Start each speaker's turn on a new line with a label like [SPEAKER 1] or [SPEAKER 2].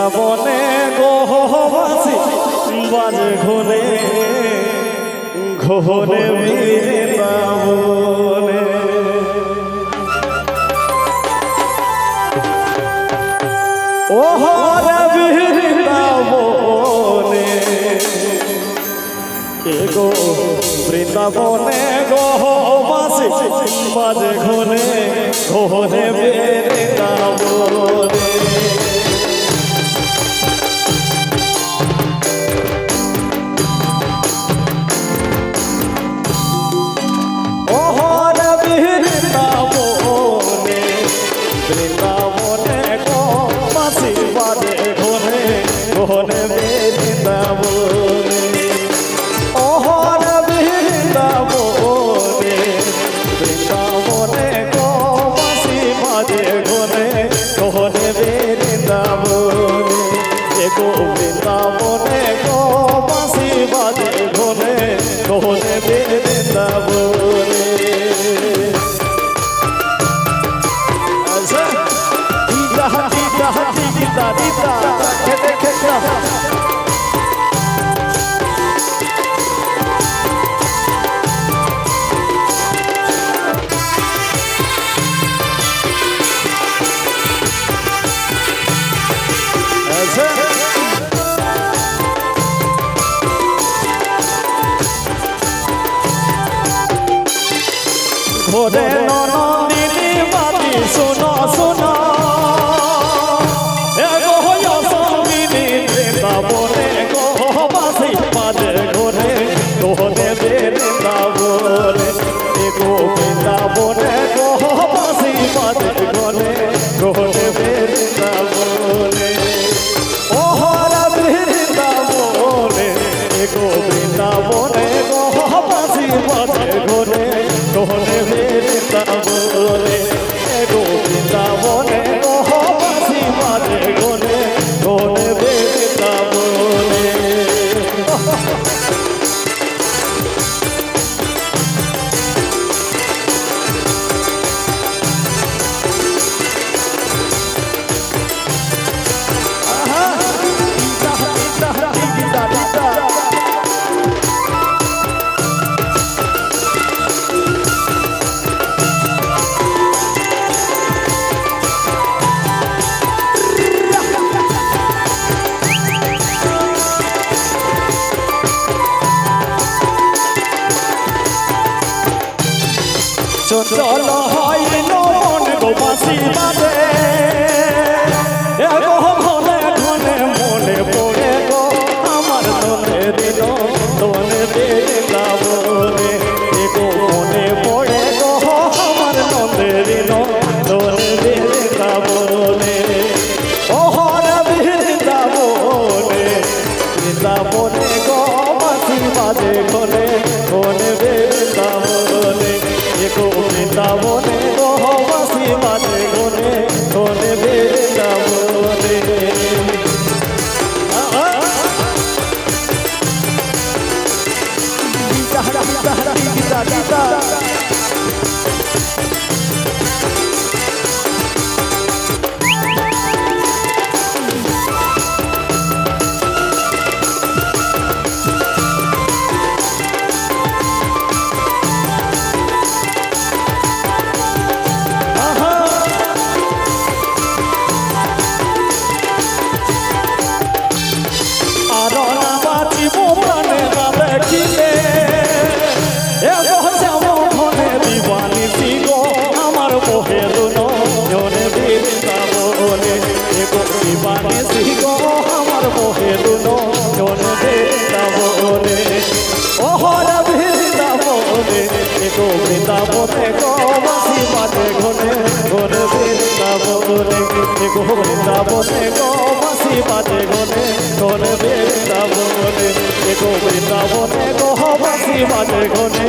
[SPEAKER 1] বৃন্দাবনে গোহবাসী বাজে ঘনে ঘনে বৃন্দাবনে ওহরে বৃন্দাবনে এগো বৃন্দাবনে গোহবাসী বাজে ঘনে ঘনে বৃন্দাবনে ঘনে বৃন্দাবনে ওহর বৃন্দাবনে বৃন্দাবনে গোবাসী বাজে ঘনে ঘনে বৃন্দাবনে এগো বৃন্দাবনে গোবাসী বাজে ঘনে ঘনে বৃন্দাবনে ঘরে নন্দিনী বাতি শোনো শোনো এগো সঙ্গিনী বৃন্দাবনে গোবাসী বাজে ঘরে ঘনে বৃন্দাবনে এগো বৃন্দাবনে গোবাসী বাজে ঘরে ঘনে বৃন্দাবনে ওহরা বৃন্দাবনে এগো বৃন্দাবনে গোবাসী বাজে ঘরে ঘনে বৃন্দাবনে এগো বৃন্দাবনে গোবাসী বাজে ঘনে ঘনে বৃন্দাবনে চঞ্চল হইল মন গোবাসী বাজে এগো ঘনে ঘনে মনে পড়ে গো আমার মনে দিল তোনে বৃন্দাবনে এগো মনে পড়ে গো আমার মনে দিল তোনে বৃন্দাবনে ওহর বৃন্দাবনে বৃন্দাবনে গোবাসী বাজে ঘনে ঘনে বৃন্দাবনে এগো বৃন্দাবনে গোবাসী বাজে ঘনে ঘনে বৃন্দাবনে আমার মোহে দুনো জনে বৃন্দাবনে ওহর বৃন্দাবনে এগো বৃন্দাবনে গোবাসী বাজে ঘনে ঘনে বৃন্দাবনে এগো বৃন্দাবনে গোবাসী বাজে ঘনে ঘনে বৃন্দাবনে এগো বৃন্দাবনে গোবাসী বাজে ঘনে